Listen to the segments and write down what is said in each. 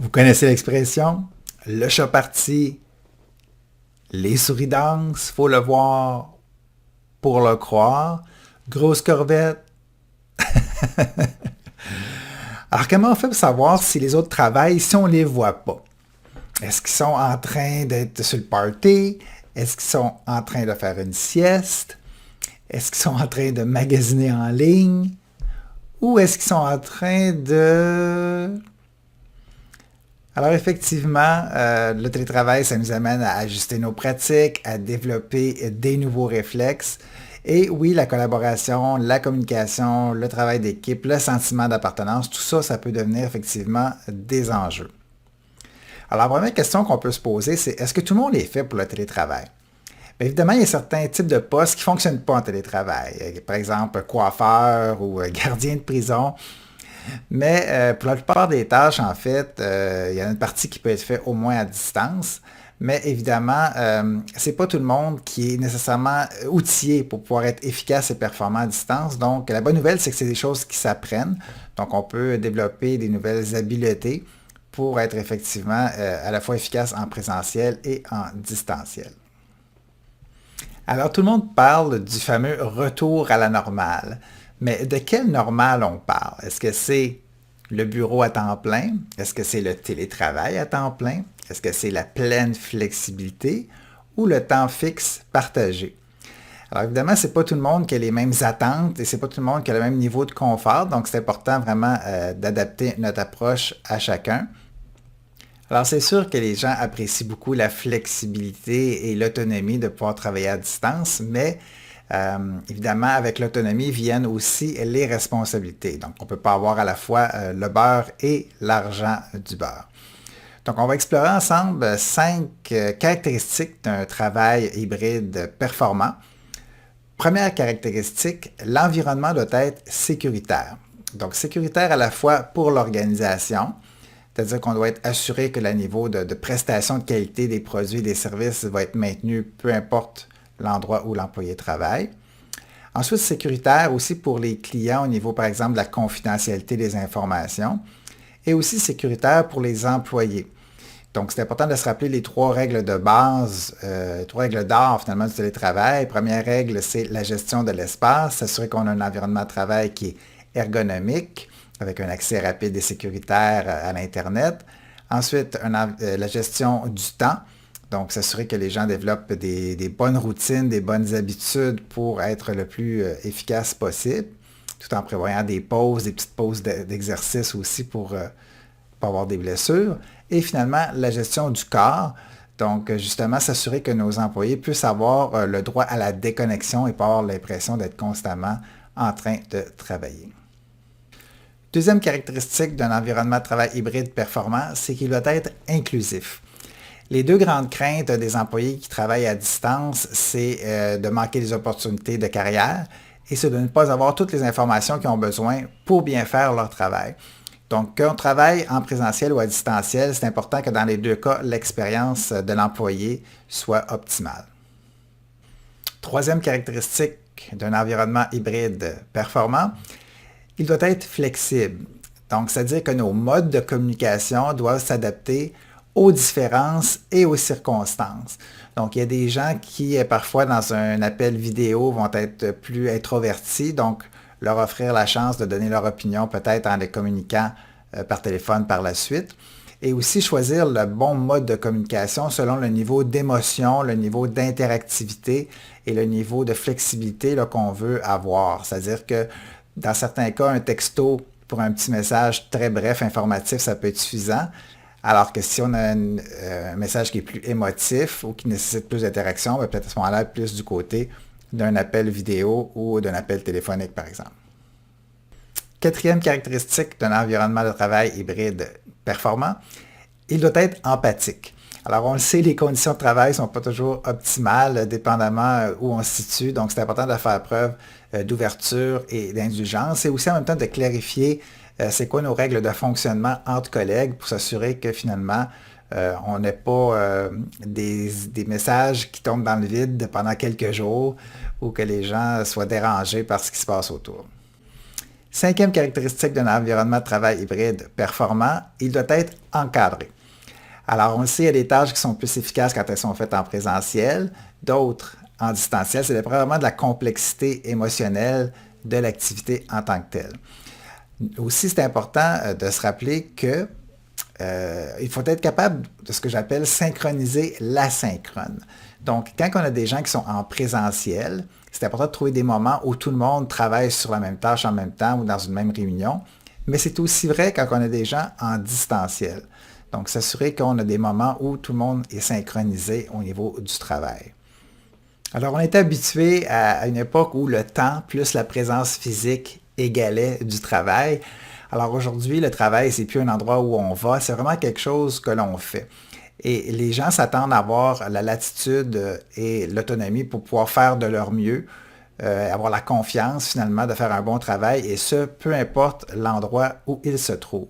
Vous connaissez l'expression? Le chat parti, les souris dansent, faut le voir pour le croire. Grosse corvette. Alors, comment on fait pour savoir si les autres travaillent si on ne les voit pas? Est-ce qu'ils sont en train d'être sur le party? Est-ce qu'ils sont en train de faire une sieste? Est-ce qu'ils sont en train de magasiner en ligne? Ou est-ce qu'ils sont en train de... Alors effectivement, le télétravail, ça nous amène à ajuster nos pratiques, à développer des nouveaux réflexes. Et oui, la collaboration, la communication, le travail d'équipe, le sentiment d'appartenance, tout ça, ça peut devenir effectivement des enjeux. Alors la première question qu'on peut se poser, c'est est-ce que tout le monde est fait pour le télétravail? Bien, évidemment, il y a certains types de postes qui ne fonctionnent pas en télétravail. Par exemple, coiffeur ou gardien de prison. Mais pour la plupart des tâches, en fait, il y a une partie qui peut être faite au moins à distance. Mais évidemment, c'est pas tout le monde qui est nécessairement outillé pour pouvoir être efficace et performant à distance. Donc, la bonne nouvelle, c'est que c'est des choses qui s'apprennent. Donc, on peut développer des nouvelles habiletés pour être effectivement à la fois efficace en présentiel et en distanciel. Alors, tout le monde parle du fameux retour à la normale. Mais de quelle normale on parle? Est-ce que c'est le bureau à temps plein? Est-ce que c'est le télétravail à temps plein? Est-ce que c'est la pleine flexibilité ou le temps fixe partagé? Alors évidemment, c'est pas tout le monde qui a les mêmes attentes et c'est pas tout le monde qui a le même niveau de confort, donc c'est important vraiment d'adapter notre approche à chacun. Alors c'est sûr que les gens apprécient beaucoup la flexibilité et l'autonomie de pouvoir travailler à distance, mais évidemment, avec l'autonomie viennent aussi les responsabilités. Donc, on ne peut pas avoir à la fois le beurre et l'argent du beurre. Donc, on va explorer ensemble 5 caractéristiques d'un travail hybride performant. Première caractéristique, l'environnement doit être sécuritaire. Donc, sécuritaire à la fois pour l'organisation, c'est-à-dire qu'on doit être assuré que le niveau de prestation de qualité des produits et des services va être maintenu, peu importe l'endroit où l'employé travaille. Ensuite, sécuritaire aussi pour les clients au niveau, par exemple, de la confidentialité des informations. Et aussi sécuritaire pour les employés. Donc, c'est important de se rappeler les 3 règles de base, 3 règles d'or finalement du télétravail. Première règle, c'est la gestion de l'espace, s'assurer qu'on a un environnement de travail qui est ergonomique, avec un accès rapide et sécuritaire à l'Internet. Ensuite, la gestion du temps. Donc, s'assurer que les gens développent des bonnes routines, des bonnes habitudes pour être le plus efficace possible, tout en prévoyant des pauses, des petites pauses d'exercice aussi pour pas avoir des blessures. Et finalement, la gestion du corps. Donc, justement, s'assurer que nos employés puissent avoir le droit à la déconnexion et pas avoir l'impression d'être constamment en train de travailler. Deuxième caractéristique d'un environnement de travail hybride performant, c'est qu'il doit être inclusif. Les 2 grandes craintes des employés qui travaillent à distance, c'est de manquer des opportunités de carrière et c'est de ne pas avoir toutes les informations qu'ils ont besoin pour bien faire leur travail. Donc, qu'on travaille en présentiel ou à distanciel, c'est important que dans les 2 cas, l'expérience de l'employé soit optimale. Troisième caractéristique d'un environnement hybride performant, il doit être flexible. Donc, c'est-à-dire que nos modes de communication doivent s'adapter aux différences et aux circonstances. Donc, il y a des gens qui, parfois, dans un appel vidéo, vont être plus introvertis, donc leur offrir la chance de donner leur opinion peut-être en les communiquant par téléphone par la suite. Et aussi choisir le bon mode de communication selon le niveau d'émotion, le niveau d'interactivité et le niveau de flexibilité qu'on veut avoir. C'est-à-dire que dans certains cas, un texto pour un petit message très bref, informatif, ça peut être suffisant. Alors que si on a un message qui est plus émotif ou qui nécessite plus d'interaction, peut-être à ce moment-là plus du côté d'un appel vidéo ou d'un appel téléphonique, par exemple. Quatrième caractéristique d'un environnement de travail hybride performant, il doit être empathique. Alors, on le sait, les conditions de travail ne sont pas toujours optimales, dépendamment où on se situe. Donc, c'est important de faire preuve d'ouverture et d'indulgence et aussi en même temps de clarifier c'est quoi nos règles de fonctionnement entre collègues pour s'assurer que finalement, on n'ait pas des messages qui tombent dans le vide pendant quelques jours ou que les gens soient dérangés par ce qui se passe autour. Cinquième caractéristique d'un environnement de travail hybride performant, il doit être encadré. Alors, on le sait, il y a des tâches qui sont plus efficaces quand elles sont faites en présentiel, d'autres en distanciel. C'est vraiment de la complexité émotionnelle de l'activité en tant que telle. Aussi, c'est important de se rappeler que il faut être capable de ce que j'appelle synchroniser l'asynchrone. Donc, quand on a des gens qui sont en présentiel, c'est important de trouver des moments où tout le monde travaille sur la même tâche en même temps ou dans une même réunion. Mais c'est aussi vrai quand on a des gens en distanciel. Donc, s'assurer qu'on a des moments où tout le monde est synchronisé au niveau du travail. Alors, on est habitué à une époque où le temps plus la présence physique égalait du travail. Alors aujourd'hui, le travail, c'est plus un endroit où on va, c'est vraiment quelque chose que l'on fait. Et les gens s'attendent à avoir la latitude et l'autonomie pour pouvoir faire de leur mieux, avoir la confiance finalement de faire un bon travail, et ce, peu importe l'endroit où ils se trouvent.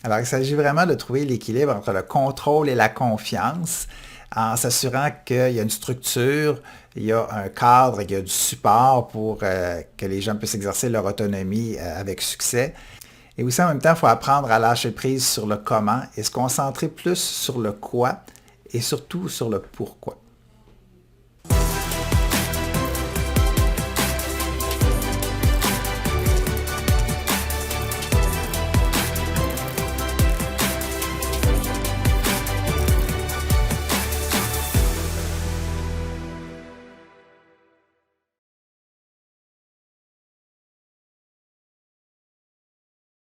Alors, il s'agit vraiment de trouver l'équilibre entre le contrôle et la confiance en s'assurant qu'il y a une structure, il y a un cadre, il y a du support pour que les gens puissent exercer leur autonomie avec succès. Et aussi, en même temps, il faut apprendre à lâcher prise sur le comment et se concentrer plus sur le quoi et surtout sur le pourquoi.